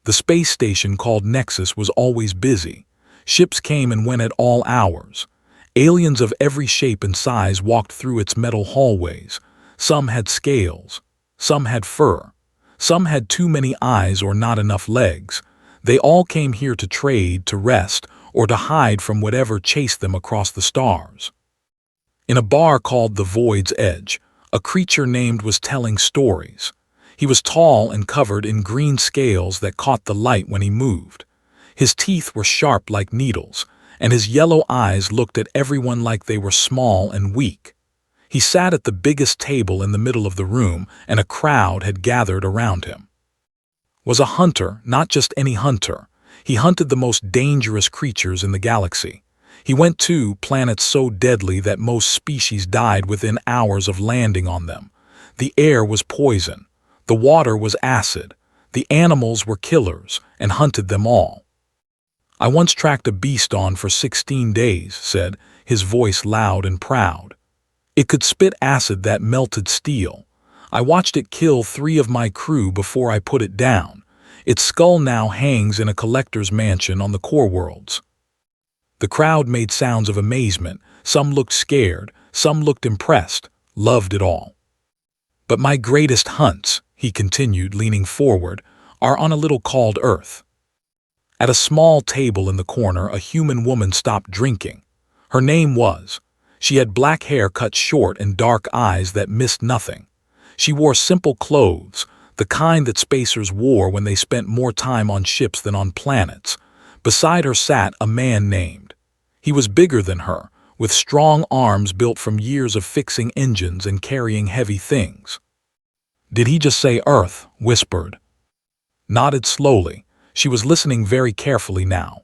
The space station called Nexus was always busy. Ships came and went at all hours. Aliens of every shape and size walked through its metal hallways. Some had scales. Some had fur. Some had too many eyes or not enough legs. They all came here to trade, to rest, or to hide from whatever chased them across the stars. In a bar called the Void's Edge, a creature named was telling stories. He was tall and covered in green scales that caught the light when he moved. His teeth were sharp like needles, and his yellow eyes looked at everyone like they were small and weak. He sat at the biggest table in the middle of the room, and a crowd had gathered around him. Was a hunter, not just any hunter. He hunted the most dangerous creatures in the galaxy. He went to planets so deadly that most species died within hours of landing on them. The air was poison. The water was acid. The animals were killers, and hunted them all. I once tracked a beast on for 16 days, said, his voice loud and proud. It could spit acid that melted steel. I watched it kill 3 of my crew before I put it down. Its skull now hangs in a collector's mansion on the core worlds. The crowd made sounds of amazement. Some looked scared, some looked impressed, loved it all. But my greatest hunts, he continued, leaning forward, are on a little called Earth. At a small table in the corner, a human woman stopped drinking. Her name was. She had black hair cut short and dark eyes that missed nothing. She wore simple clothes, the kind that spacers wore when they spent more time on ships than on planets. Beside her sat a man named. He was bigger than her, with strong arms built from years of fixing engines and carrying heavy things. Did he just say Earth? Whispered. Nodded slowly. She was listening very carefully now.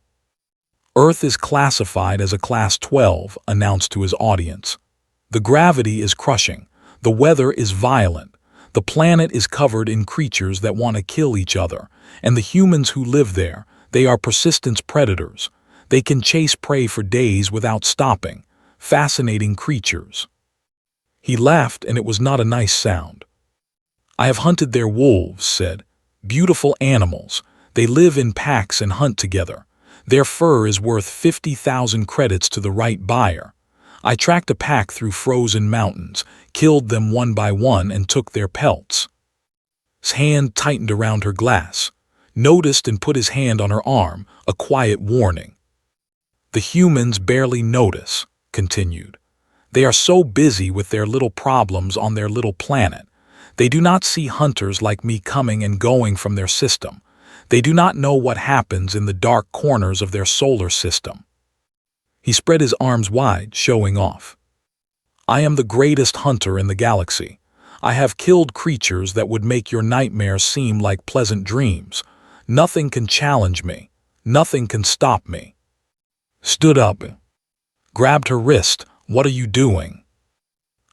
Earth is classified as a Class 12, announced to his audience. The gravity is crushing. The weather is violent. The planet is covered in creatures that want to kill each other, and the humans who live there, they are persistent predators. They can chase prey for days without stopping. Fascinating creatures. He laughed, and it was not a nice sound. I have hunted their wolves, said. Beautiful animals. They live in packs and hunt together. Their fur is worth 50,000 credits to the right buyer. I tracked a pack through frozen mountains, killed them one by one, and took their pelts. His hand tightened around her glass. Noticed and put his hand on her arm, a quiet warning. The humans barely notice, continued. They are so busy with their little problems on their little planet. They do not see hunters like me coming and going from their system. They do not know what happens in the dark corners of their solar system. He spread his arms wide, showing off. I am the greatest hunter in the galaxy. I have killed creatures that would make your nightmares seem like pleasant dreams. Nothing can challenge me. Nothing can stop me. Stood up. Grabbed her wrist. What are you doing?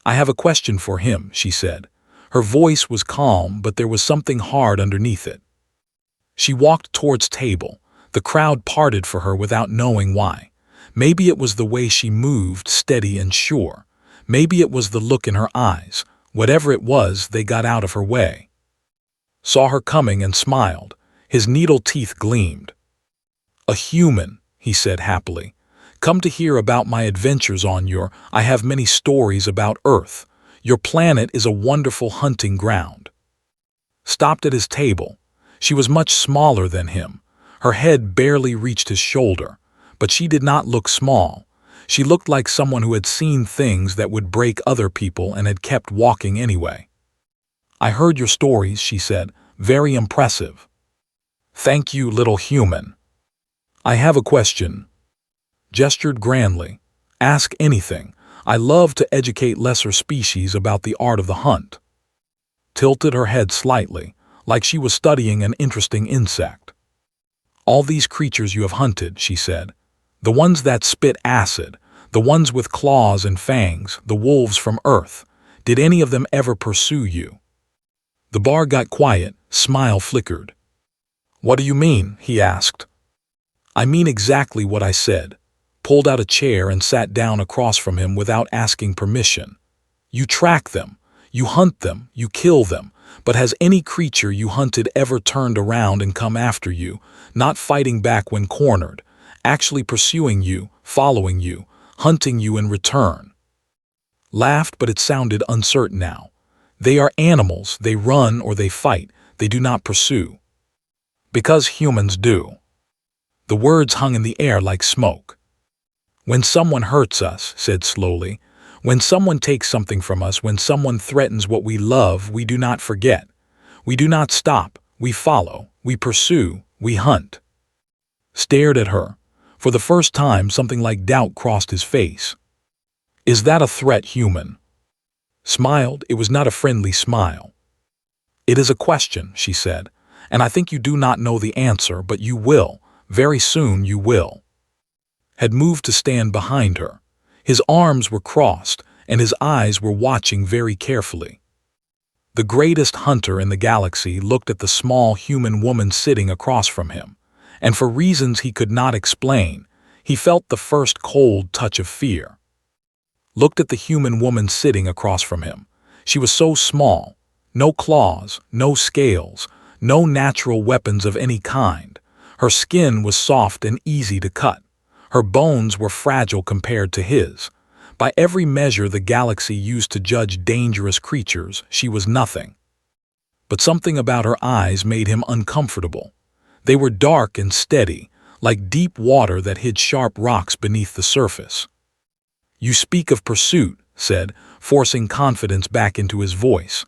I have a question for him, she said. Her voice was calm, but there was something hard underneath it. She walked towards table. The crowd parted for her without knowing why. Maybe it was the way she moved, steady and sure. Maybe it was the look in her eyes. Whatever it was, they got out of her way. Saw her coming and smiled. His needle teeth gleamed. A human, he said happily. Come to hear about my adventures on your. I have many stories about Earth. Your planet is a wonderful hunting ground. Stopped at his table. She was much smaller than him. Her head barely reached his shoulder, but she did not look small. She looked like someone who had seen things that would break other people and had kept walking anyway. I heard your stories, she said. Very impressive. Thank you, little human. I have a question. Gestured grandly. Ask anything. I love to educate lesser species about the art of the hunt. Tilted her head slightly, like she was studying an interesting insect. All these creatures you have hunted, she said. The ones that spit acid, the ones with claws and fangs, the wolves from Earth. Did any of them ever pursue you? The bar got quiet, smile flickered. What do you mean? He asked. I mean exactly what I said. Pulled out a chair and sat down across from him without asking permission. You track them. You hunt them. You kill them. But has any creature you hunted ever turned around and come after you, not fighting back when cornered, actually pursuing you, following you, hunting you in return? Laughed, but it sounded uncertain now. They are animals, they run or they fight, they do not pursue. Because humans do. The words hung in the air like smoke. When someone hurts us, said slowly, when someone takes something from us, when someone threatens what we love, we do not forget. We do not stop, we follow, we pursue, we hunt. Stared at her. For the first time, something like doubt crossed his face. Is that a threat, human? Smiled. It was not a friendly smile. It is a question, she said, and I think you do not know the answer, but you will. Very soon you will. Had moved to stand behind her. His arms were crossed, and his eyes were watching very carefully. The greatest hunter in the galaxy looked at the small human woman sitting across from him, and for reasons he could not explain, he felt the first cold touch of fear. Looked at the human woman sitting across from him. She was so small, no claws, no scales, no natural weapons of any kind. Her skin was soft and easy to cut. Her bones were fragile compared to his. By every measure the galaxy used to judge dangerous creatures, she was nothing. But something about her eyes made him uncomfortable. They were dark and steady, like deep water that hid sharp rocks beneath the surface. You speak of pursuit, said, forcing confidence back into his voice.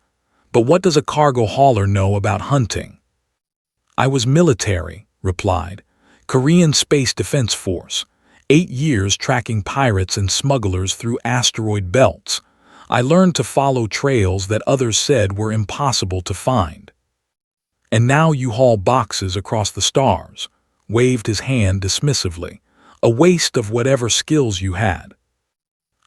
But what does a cargo hauler know about hunting? I was military, replied. Korean Space Defense Force. 8 years tracking pirates and smugglers through asteroid belts. I learned to follow trails that others said were impossible to find. And now you haul boxes across the stars, waved his hand dismissively, a waste of whatever skills you had.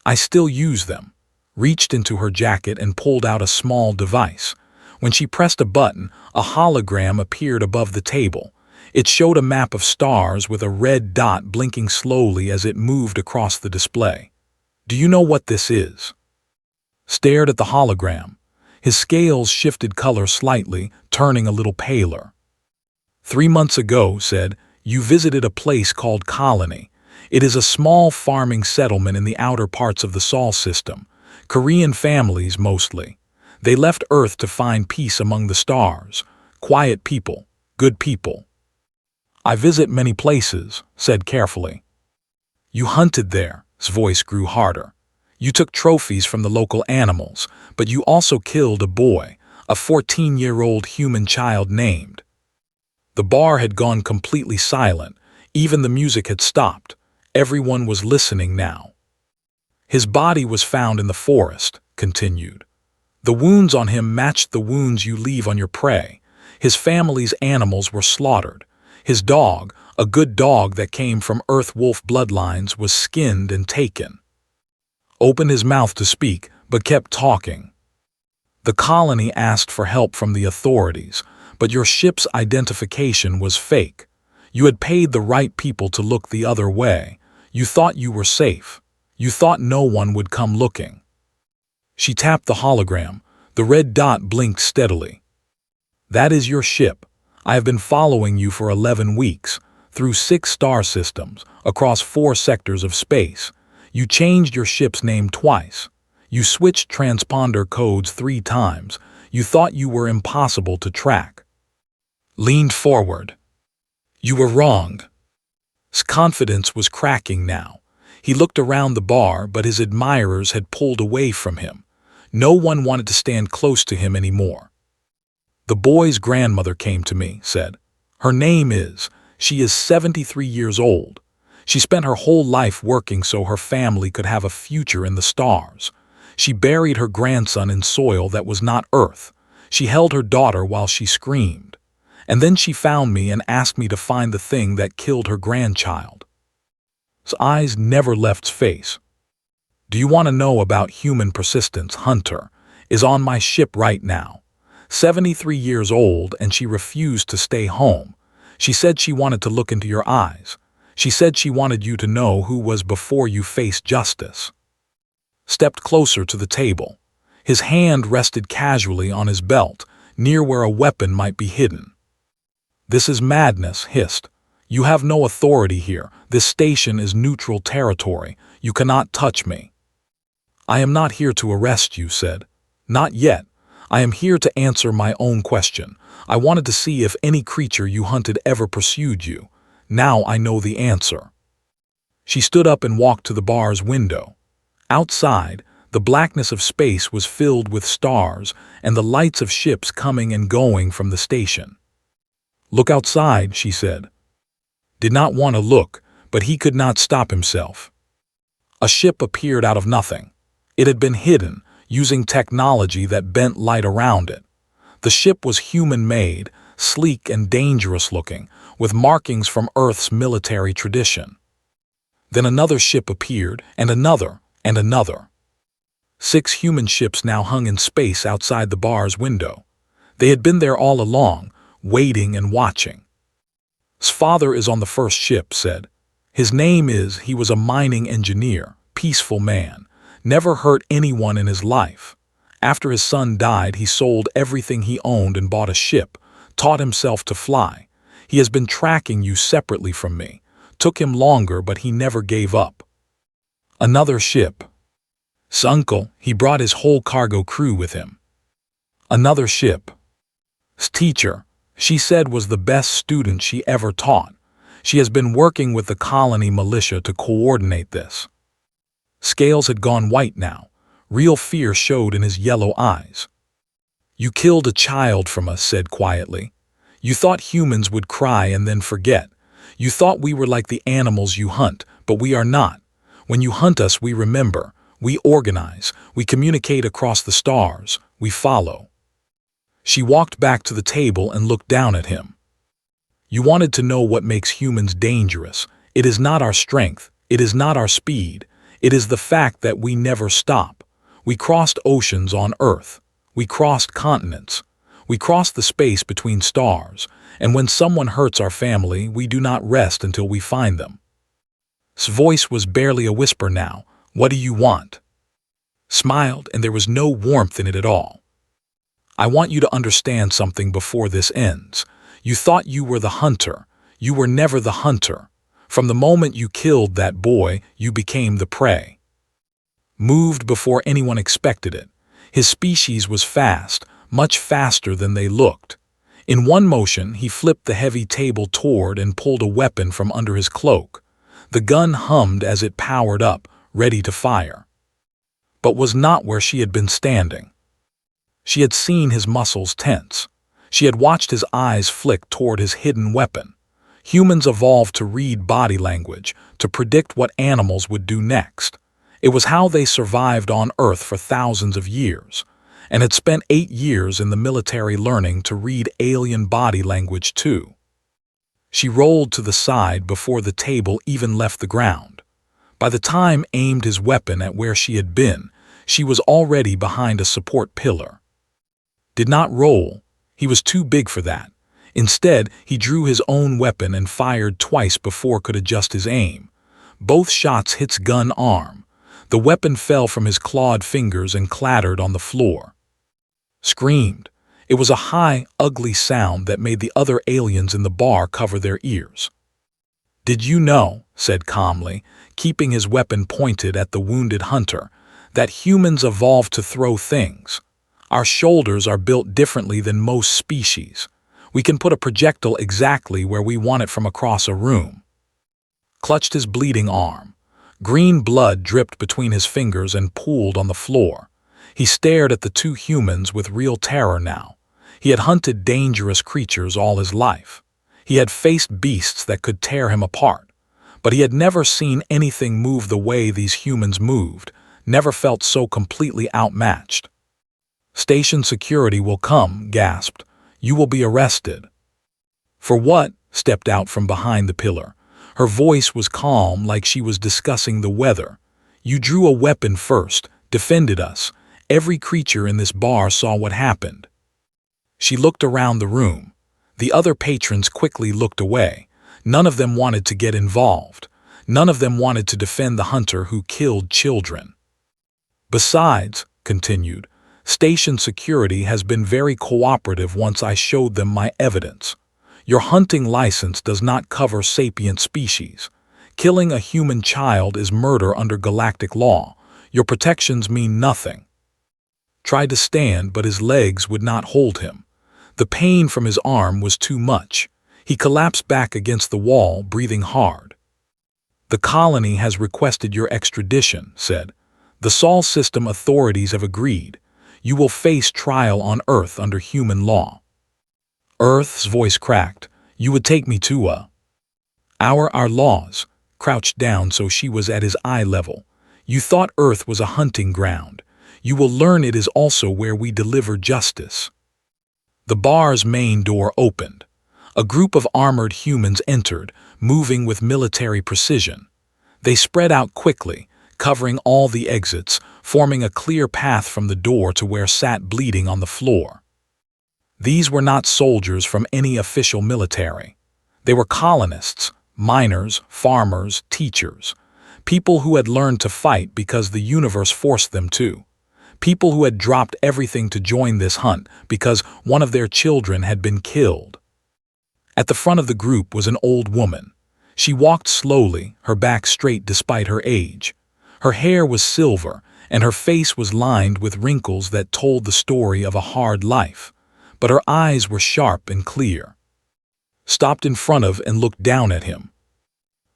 I still use them, reached into her jacket and pulled out a small device. When she pressed a button, a hologram appeared above the table. It showed a map of stars with a red dot blinking slowly as it moved across the display. Do you know what this is? Stared at the hologram. His scales shifted color slightly, turning a little paler. 3 months ago, said, you visited a place called Colony. It is a small farming settlement in the outer parts of the Sol system. Korean families, mostly. They left Earth to find peace among the stars. Quiet people, good people. I visit many places, said carefully. You hunted there, his voice grew harder. You took trophies from the local animals, but you also killed a boy, a 14-year-old human child named. The bar had gone completely silent. Even the music had stopped. Everyone was listening now. His body was found in the forest, continued. The wounds on him matched the wounds you leave on your prey. His family's animals were slaughtered. His dog, a good dog that came from Earth wolf bloodlines, was skinned and taken. Opened his mouth to speak, but kept talking. The colony asked for help from the authorities, but your ship's identification was fake. You had paid the right people to look the other way. You thought you were safe. You thought no one would come looking. She tapped the hologram. The red dot blinked steadily. That is your ship. I have been following you for 11 weeks, through 6 star systems, across 4 sectors of space. You changed your ship's name twice. You switched transponder codes 3 times. You thought you were impossible to track. Leaned forward. You were wrong. His confidence was cracking now. He looked around the bar, but his admirers had pulled away from him. No one wanted to stand close to him anymore. The boy's grandmother came to me, said. Her name is, she is 73 years old. She spent her whole life working so her family could have a future in the stars. She buried her grandson in soil that was not Earth. She held her daughter while she screamed. And then she found me and asked me to find the thing that killed her grandchild. His eyes never left his face. Do you want to know about human persistence? Hunter is on my ship right now. 73 years old, and she refused to stay home. She said she wanted to look into your eyes. She said she wanted you to know who was before you faced justice. Stepped closer to the table. His hand rested casually on his belt, near where a weapon might be hidden. "This is madness," hissed. "You have no authority here. This station is neutral territory. You cannot touch me." "I am not here to arrest you," said. "Not yet. I am here to answer my own question. I wanted to see if any creature you hunted ever pursued you. Now I know the answer." She stood up and walked to the bar's window. Outside, the blackness of space was filled with stars and the lights of ships coming and going from the station. "Look outside," she said. Did not want to look, but he could not stop himself. A ship appeared out of nothing. It had been hidden, using technology that bent light around it. The ship was human-made, sleek and dangerous-looking, with markings from Earth's military tradition. Then another ship appeared, and another, and another. 6 human ships now hung in space outside the bar's window. They had been there all along, waiting and watching. "His father is on the first ship," said. He was a mining engineer, peaceful man, never hurt anyone in his life. After his son died, he sold everything he owned and bought a ship, taught himself to fly. He has been tracking you separately from me. Took him longer, but he never gave up." Another ship. "His uncle, he brought his whole cargo crew with him." Another ship. "His teacher, she said was the best student she ever taught. She has been working with the colony militia to coordinate this." Scales had gone white now. Real fear showed in his yellow eyes. "You killed a child from us," said quietly. "You thought humans would cry and then forget. You thought we were like the animals you hunt, but we are not. When you hunt us, we remember, we organize, we communicate across the stars, we follow." She walked back to the table and looked down at him. "You wanted to know what makes humans dangerous. It is not our strength, it is not our speed, it is the fact that we never stop. We crossed oceans on Earth. We crossed continents. We crossed the space between stars, and when someone hurts our family, we do not rest until we find them." His voice was barely a whisper now. "What do you want?" Smiled, and there was no warmth in it at all. "I want you to understand something before this ends. You thought you were the hunter. You were never the hunter. From the moment you killed that boy, you became the prey." Moved before anyone expected it. His species was fast, much faster than they looked. In one motion, he flipped the heavy table toward and pulled a weapon from under his cloak. The gun hummed as it powered up, ready to fire. But was not where she had been standing. She had seen his muscles tense. She had watched his eyes flick toward his hidden weapon. Humans evolved to read body language, to predict what animals would do next. It was how they survived on Earth for thousands of years, and had spent 8 years in the military learning to read alien body language too. She rolled to the side before the table even left the ground. By the time aimed his weapon at where she had been, she was already behind a support pillar. Did not roll. He was too big for that. Instead, he drew his own weapon and fired twice before could adjust his aim. Both shots hit his gun arm. The weapon fell from his clawed fingers and clattered on the floor. Screamed. It was a high, ugly sound that made the other aliens in the bar cover their ears. "Did you know," said calmly, keeping his weapon pointed at the wounded hunter, "that humans evolved to throw things? Our shoulders are built differently than most species. We can put a projectile exactly where we want it from across a room." Clutched his bleeding arm. Green blood dripped between his fingers and pooled on the floor. He stared at the 2 humans with real terror now. He had hunted dangerous creatures all his life. He had faced beasts that could tear him apart. But he had never seen anything move the way these humans moved, never felt so completely outmatched. "Station security will come," gasped. "You will be arrested." "For what?" stepped out from behind the pillar. Her voice was calm, like she was discussing the weather. "You drew a weapon first, defended us. Every creature in this bar saw what happened." She looked around the room. The other patrons quickly looked away. None of them wanted to get involved. None of them wanted to defend the hunter who killed children. "Besides," continued, Station security has been very cooperative once I showed them my evidence. Your hunting license does not cover sapient species. Killing a human child is murder under galactic law. Your protections mean nothing. Tried to stand, but his legs would not hold him. The pain from his arm was too much. He collapsed back against the wall, breathing hard. The colony has requested your extradition, said. The Sol system authorities have agreed. You will face trial on Earth under human law. Earth's voice cracked. You would take me to our laws. Crouched down so she was at his eye level. You thought Earth was a hunting ground. You will learn it is also where we deliver justice. The bar's main door opened. A group of armored humans entered, moving with military precision. They spread out quickly, covering all the exits, forming a clear path from the door to where sat bleeding on the floor. These were not soldiers from any official military. They were colonists, miners, farmers, teachers, people who had learned to fight because the universe forced them to. People who had dropped everything to join this hunt because one of their children had been killed. At the front of the group was an old woman. She walked slowly, her back straight despite her age. Her hair was silver, and her face was lined with wrinkles that told the story of a hard life, but her eyes were sharp and clear. Stopped in front of and looked down at him.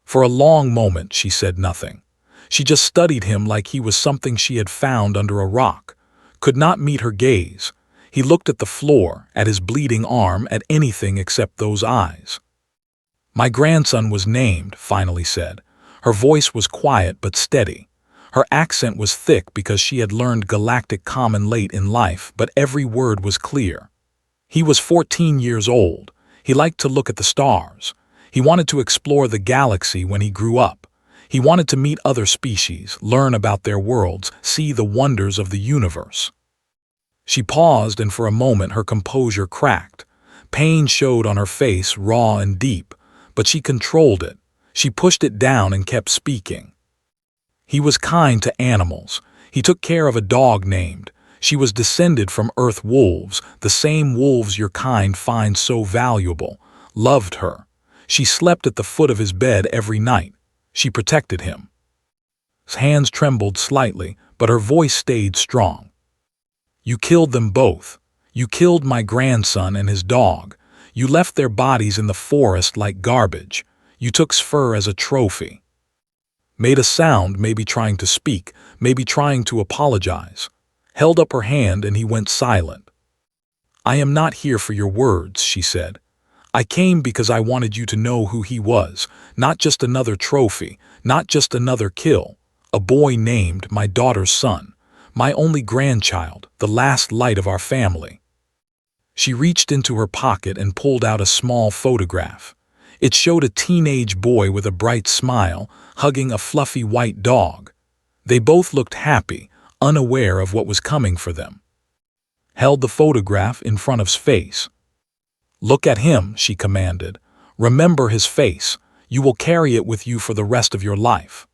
For a long moment she said nothing. She just studied him like he was something she had found under a rock, could not meet her gaze. He looked at the floor, at his bleeding arm, at anything except those eyes. My grandson was named, finally said. Her voice was quiet but steady. Her accent was thick because she had learned Galactic Common late in life, but every word was clear. He was 14 years old. He liked to look at the stars. He wanted to explore the galaxy when he grew up. He wanted to meet other species, learn about their worlds, see the wonders of the universe. She paused, and for a moment her composure cracked. Pain showed on her face, raw and deep, but she controlled it. She pushed it down and kept speaking. He was kind to animals. He took care of a dog named. She was descended from Earth wolves, the same wolves your kind finds so valuable. Loved her. She slept at the foot of his bed every night. She protected him. His hands trembled slightly, but her voice stayed strong. You killed them both. You killed my grandson and his dog. You left their bodies in the forest like garbage. You took fur as a trophy. Made a sound, maybe trying to speak, maybe trying to apologize. Held up her hand and he went silent. I am not here for your words, she said. I came because I wanted you to know who he was, not just another trophy, not just another kill. A boy named my daughter's son, my only grandchild, the last light of our family. She reached into her pocket and pulled out a small photograph. It showed a teenage boy with a bright smile, hugging a fluffy white dog. They both looked happy, unaware of what was coming for them. Held the photograph in front of his face. Look at him, she commanded. Remember his face. You will carry it with you for the rest of your life.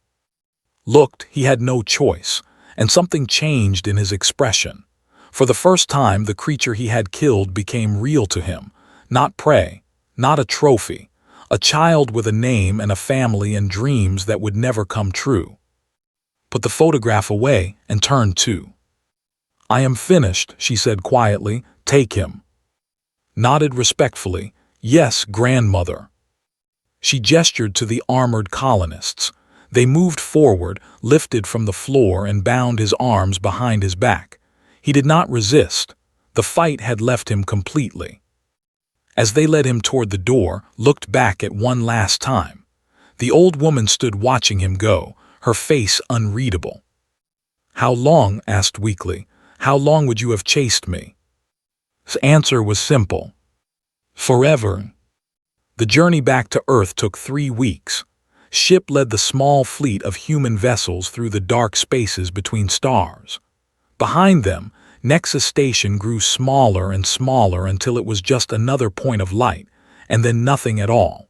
Looked, he had no choice, and something changed in his expression. For the first time, the creature he had killed became real to him. Not prey, not a trophy. A child with a name and a family and dreams that would never come true. Put the photograph away and turned to. I am finished, she said quietly. Take him. Nodded respectfully. Yes, grandmother. She gestured to the armored colonists. They moved forward, lifted from the floor and bound his arms behind his back. He did not resist. The fight had left him completely. As they led him toward the door, looked back at one last time. The old woman stood watching him go, her face unreadable. How long? Asked weakly. How long would you have chased me? His answer was simple. Forever. The journey back to Earth took 3 weeks. Ship led the small fleet of human vessels through the dark spaces between stars. Behind them, Nexus Station grew smaller and smaller until it was just another point of light, and then nothing at all.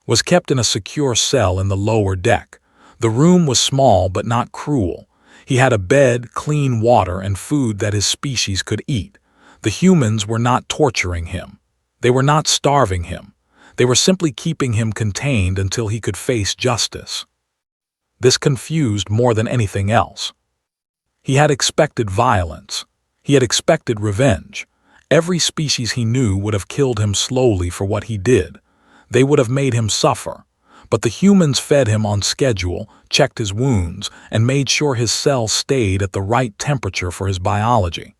Was kept in a secure cell in the lower deck. The room was small but not cruel. He had a bed, clean water, and food that his species could eat. The humans were not torturing him. They were not starving him. They were simply keeping him contained until he could face justice. This confused more than anything else. He had expected violence. He had expected revenge. Every species he knew would have killed him slowly for what he did. They would have made him suffer. But the humans fed him on schedule, checked his wounds, and made sure his cells stayed at the right temperature for his biology.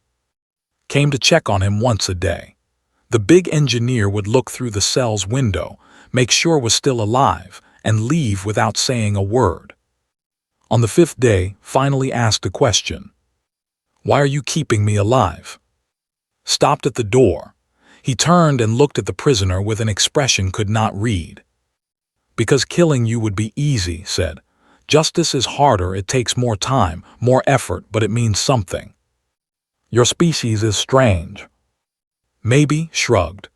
Came to check on him once a day. The big engineer would look through the cell's window, make sure was still alive, and leave without saying a word. On the 5th day, finally asked a question. "Why are you keeping me alive?" Stopped at the door. He turned and looked at the prisoner with an expression could not read. "Because killing you would be easy," said. "Justice is harder, it takes more time, more effort, but it means something. Your species is strange." Maybe, shrugged.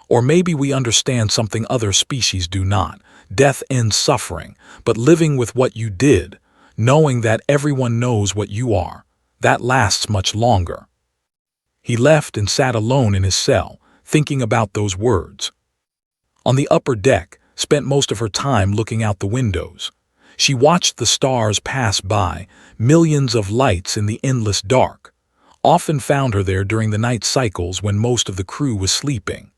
Or maybe we understand something other species do not. Death ends suffering, but living with what you did, knowing that everyone knows what you are, that lasts much longer. He left and sat alone in his cell, thinking about those words. On the upper deck, spent most of her time looking out the windows. She watched the stars pass by, millions of lights in the endless dark. Often found her there during the night cycles when most of the crew was sleeping.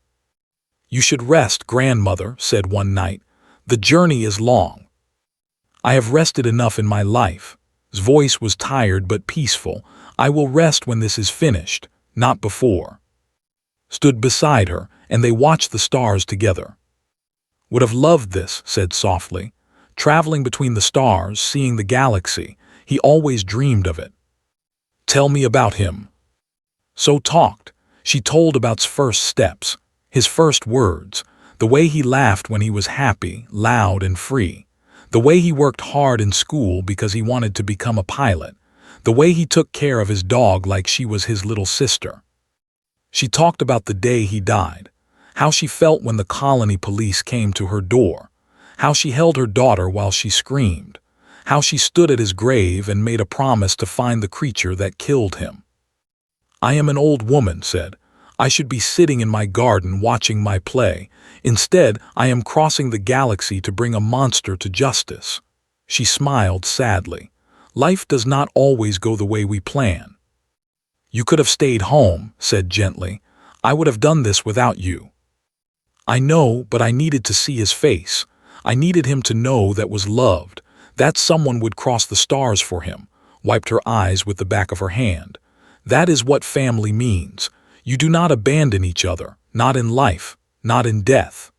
"You should rest, grandmother," said one night. "The journey is long." "I have rested enough in my life." His voice was tired but peaceful. "I will rest when this is finished, not before." Stood beside her, and they watched the stars together. "Would have loved this," said softly. "Traveling between the stars, seeing the galaxy. He always dreamed of it." "Tell me about him." So talked. She told about his first steps, his first words, the way he laughed when he was happy, loud and free, the way he worked hard in school because he wanted to become a pilot, the way he took care of his dog like she was his little sister. She talked about the day he died, how she felt when the colony police came to her door, how she held her daughter while she screamed, how she stood at his grave and made a promise to find the creature that killed him. "I am an old woman," said. "I should be sitting in my garden watching my play. Instead, I am crossing the galaxy to bring a monster to justice." She smiled sadly. "Life does not always go the way we plan." "You could have stayed home," said gently. "I would have done this without you." "I know, but I needed to see his face. I needed him to know that was loved, that someone would cross the stars for him," wiped her eyes with the back of her hand. "That is what family means. You do not abandon each other, not in life, not in death."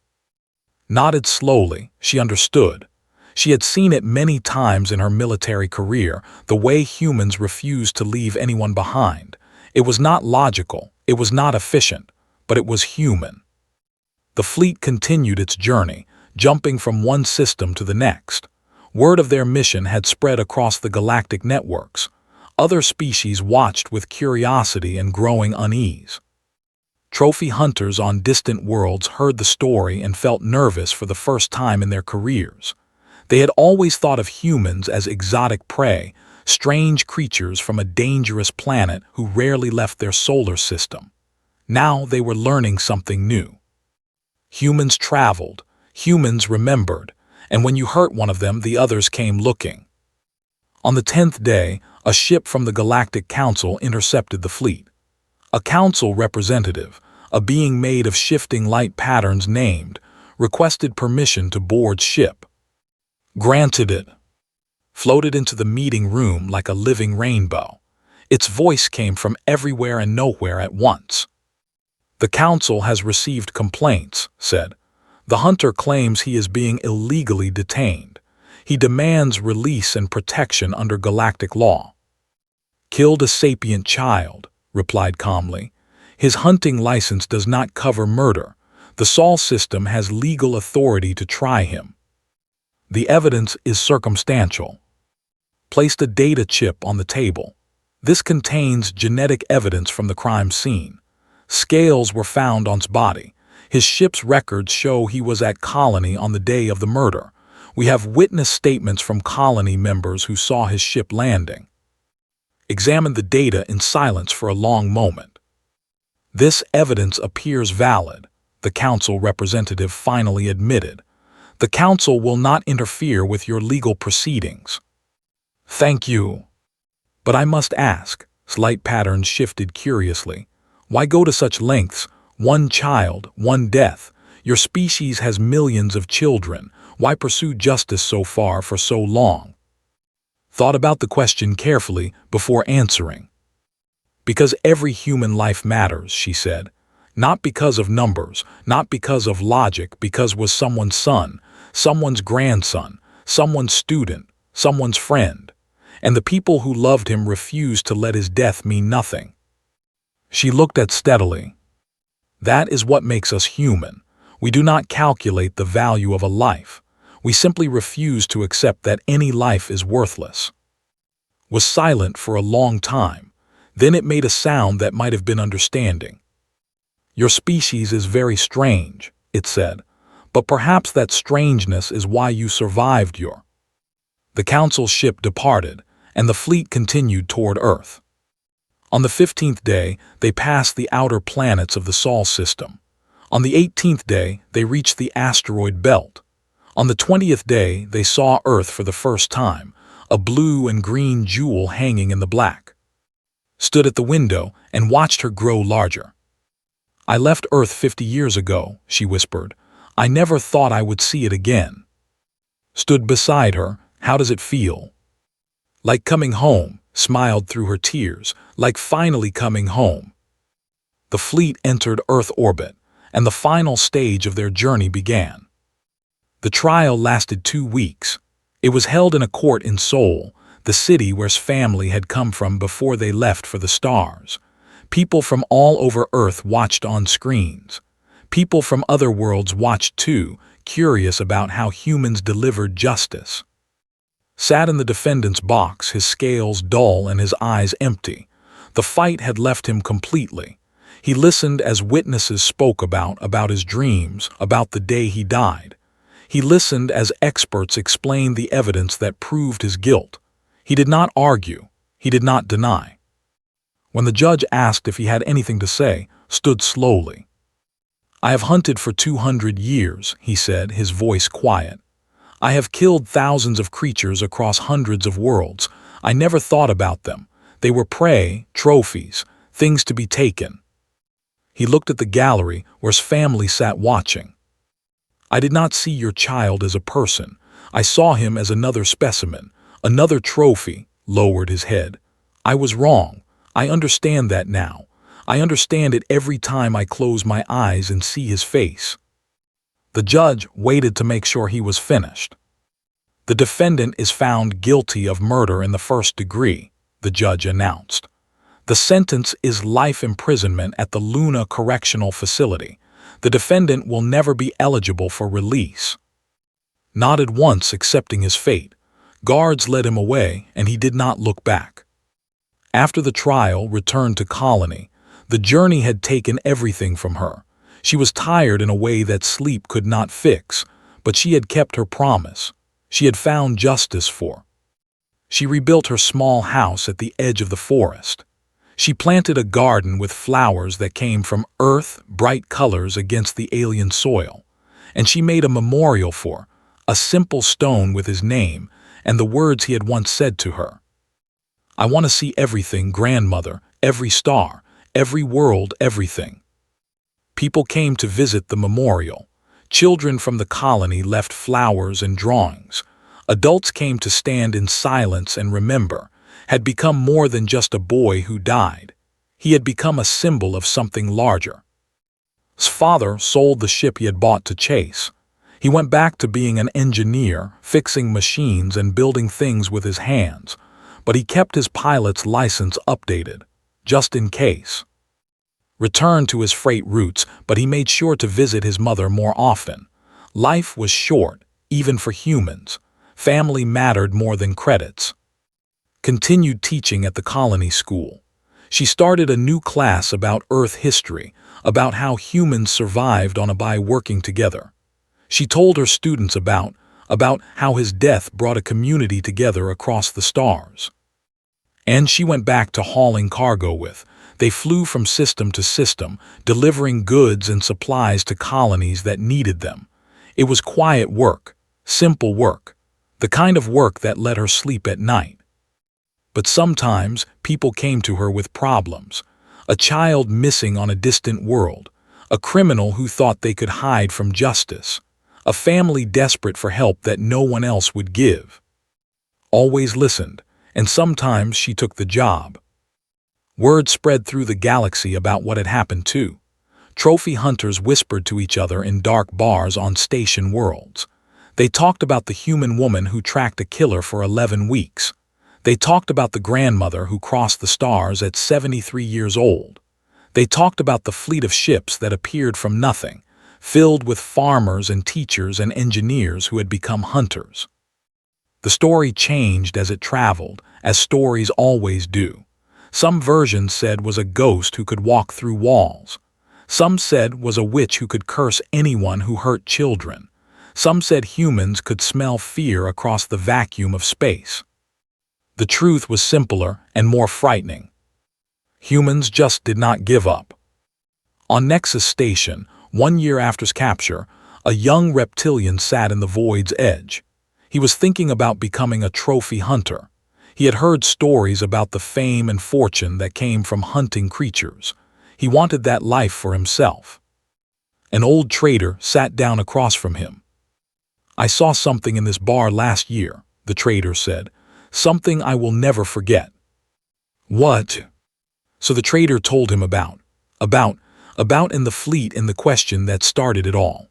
Nodded slowly. She understood. She had seen it many times in her military career, the way humans refused to leave anyone behind. It was not logical, it was not efficient, but it was human. The fleet continued its journey, jumping from one system to the next. Word of their mission had spread across the galactic networks. Other species watched with curiosity and growing unease. Trophy hunters on distant worlds heard the story and felt nervous for the first time in their careers. They had always thought of humans as exotic prey, strange creatures from a dangerous planet who rarely left their solar system. Now they were learning something new. Humans traveled, humans remembered, and when you hurt one of them, the others came looking. On the 10th day, a ship from the Galactic Council intercepted the fleet. A council representative, a being made of shifting light patterns named, requested permission to board ship. Granted it. Floated into the meeting room like a living rainbow. Its voice came from everywhere and nowhere at once. "The council has received complaints," said. "The hunter claims he is being illegally detained. He demands release and protection under galactic law." "Killed a sapient child," replied calmly. "His hunting license does not cover murder. The Sol system has legal authority to try him. The evidence is circumstantial." Placed a data chip on the table. This contains genetic evidence from the crime scene. Scales were found on his body. His ship's records show he was at Colony on the day of the murder. We have witness statements from Colony members who saw his ship landing. examined the data in silence for a long moment. "This evidence appears valid," the council representative finally admitted. "The council will not interfere with your legal proceedings." "Thank you. But I must ask," Slight Patterns shifted curiously, "why go to such lengths? One child, one death. Your species has millions of children. Why pursue justice so far for so long?" Thought about the question carefully before answering. "Because every human life matters," she said. "Not because of numbers, not because of logic, because was someone's son, someone's grandson, someone's student, someone's friend. And the people who loved him refused to let his death mean nothing." She looked at steadily. "That is what makes us human. We do not calculate the value of a life. We simply refuse to accept that any life is worthless." Was silent for a long time. Then it made a sound that might have been understanding. "Your species is very strange," it said, "but perhaps that strangeness is why you survived your—" The council ship departed, and the fleet continued toward Earth. On the 15th day, they passed the outer planets of the Sol system. On the 18th day, they reached the asteroid belt. On the 20th day, they saw Earth for the first time, a blue and green jewel hanging in the black. Stood at the window and watched her grow larger. "I left Earth 50 years ago," she whispered. "I never thought I would see it again." Stood beside her. "How does it feel?" "Like coming home," smiled through her tears, "like finally coming home." The fleet entered Earth orbit, and the final stage of their journey began. The trial lasted 2 weeks. It was held in a court in Seoul, the city where his family had come from before they left for the stars. People from all over Earth watched on screens. People from other worlds watched too, curious about how humans delivered justice. Sat in the defendant's box, his scales dull and his eyes empty. The fight had left him completely. He listened as witnesses spoke about his dreams, about the day he died. He listened as experts explained the evidence that proved his guilt. He did not argue. He did not deny. When the judge asked if he had anything to say, stood slowly. "I have hunted for 200 years, he said, his voice quiet. "I have killed thousands of creatures across hundreds of worlds. I never thought about them. They were prey, trophies, things to be taken." He looked at the gallery where his family sat watching. "I did not see your child as a person. I saw him as another specimen, another trophy," lowered his head. "I was wrong. I understand that now. I understand it every time I close my eyes and see his face." The judge waited to make sure he was finished. "The defendant is found guilty of murder in the 1st degree," the judge announced. "The sentence is life imprisonment at the Luna Correctional Facility. The defendant will never be eligible for release." Nodded once, accepting his fate. Guards led him away, and he did not look back. After the trial, returned to Colony. The journey had taken everything from her. She was tired in a way that sleep could not fix, but she had kept her promise. She had found justice for. She rebuilt her small house at the edge of the forest. She planted a garden with flowers that came from Earth, bright colors against the alien soil. And she made a memorial for, a simple stone with his name and the words he had once said to her. "I want to see everything, grandmother, every star, every world, everything." People came to visit the memorial. Children from the colony left flowers and drawings. Adults came to stand in silence and remember, had become more than just a boy who died. He had become a symbol of something larger. His father sold the ship he had bought to Chase. He went back to being an engineer, fixing machines and building things with his hands, but he kept his pilot's license updated, just in case. Returned to his freight routes, but he made sure to visit his mother more often. Life was short, even for humans. Family mattered more than credits. Continued teaching at the colony school. She started a new class about Earth history, about how humans survived on by working together. She told her students about how his death brought a community together across the stars. And she went back to hauling cargo with. They flew from system to system, delivering goods and supplies to colonies that needed them. It was quiet work, simple work, the kind of work that let her sleep at night. But sometimes people came to her with problems. A child missing on a distant world, a criminal who thought they could hide from justice, a family desperate for help that no one else would give. Always listened, and sometimes she took the job. Word spread through the galaxy about what had happened too. Trophy hunters whispered to each other in dark bars on station worlds. They talked about the human woman who tracked a killer for 11 weeks. They talked about the grandmother who crossed the stars at 73 years old. They talked about the fleet of ships that appeared from nothing, filled with farmers and teachers and engineers who had become hunters. The story changed as it traveled, as stories always do. Some versions said was a ghost who could walk through walls. Some said was a witch who could curse anyone who hurt children. Some said humans could smell fear across the vacuum of space. The truth was simpler and more frightening. Humans just did not give up. On Nexus Station, 1 year after its capture, a young reptilian sat in the void's edge. He was thinking about becoming a trophy hunter. He had heard stories about the fame and fortune that came from hunting creatures. He wanted that life for himself. An old trader sat down across from him. "I saw something in this bar last year," the trader said. "Something I will never forget." "What?" So the trader told him about in the fleet in the question that started it all.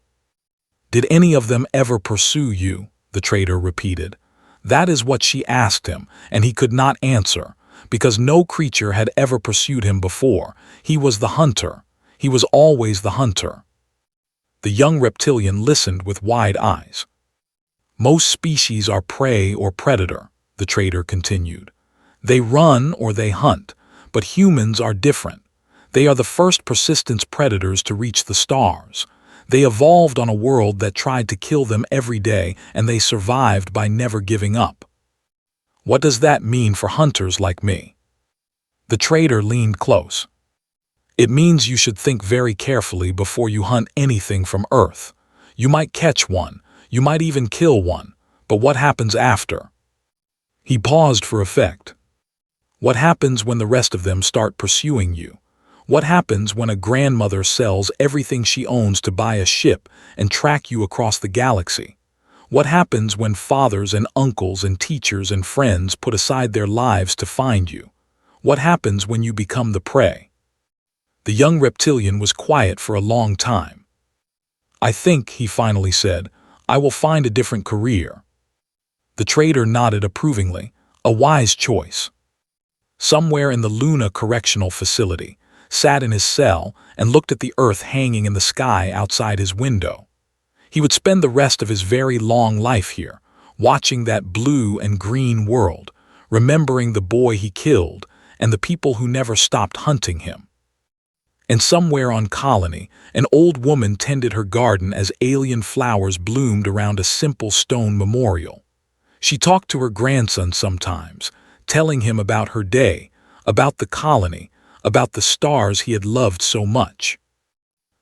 "Did any of them ever pursue you?" the trader repeated. That is what she asked him, and he could not answer, because no creature had ever pursued him before. He was the hunter. He was always the hunter. The young reptilian listened with wide eyes. "Most species are prey or predator," the trader continued. "They run or they hunt, but humans are different. They are the first persistence predators to reach the stars. They evolved on a world that tried to kill them every day, and they survived by never giving up. What does that mean for hunters like me?" The trader leaned close. "It means you should think very carefully before you hunt anything from Earth. You might catch one, you might even kill one, but what happens after?" He paused for effect. "What happens when the rest of them start pursuing you? What happens when a grandmother sells everything she owns to buy a ship and track you across the galaxy? What happens when fathers and uncles and teachers and friends put aside their lives to find you? What happens when you become the prey?" The young reptilian was quiet for a long time. "I think," he finally said, "I will find a different career." The trader nodded approvingly. "A wise choice." Somewhere in the Luna Correctional Facility, sat in his cell and looked at the Earth hanging in the sky outside his window. He would spend the rest of his very long life here, watching that blue and green world, remembering the boy he killed and the people who never stopped hunting him. And somewhere on Colony, an old woman tended her garden as alien flowers bloomed around a simple stone memorial. She talked to her grandson sometimes, telling him about her day, about the colony, about the stars he had loved so much.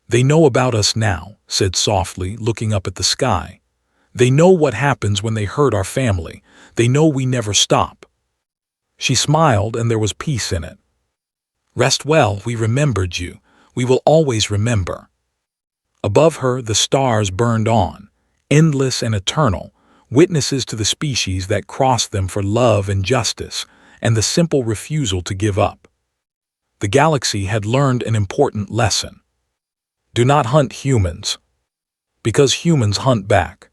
"They know about us now," said softly, looking up at the sky. "They know what happens when they hurt our family. They know we never stop." She smiled, and there was peace in it. "Rest well, we remembered you. We will always remember." Above her, the stars burned on, endless and eternal, witnesses to the species that crossed them for love and justice, and the simple refusal to give up. The galaxy had learned an important lesson. Do not hunt humans, because humans hunt back.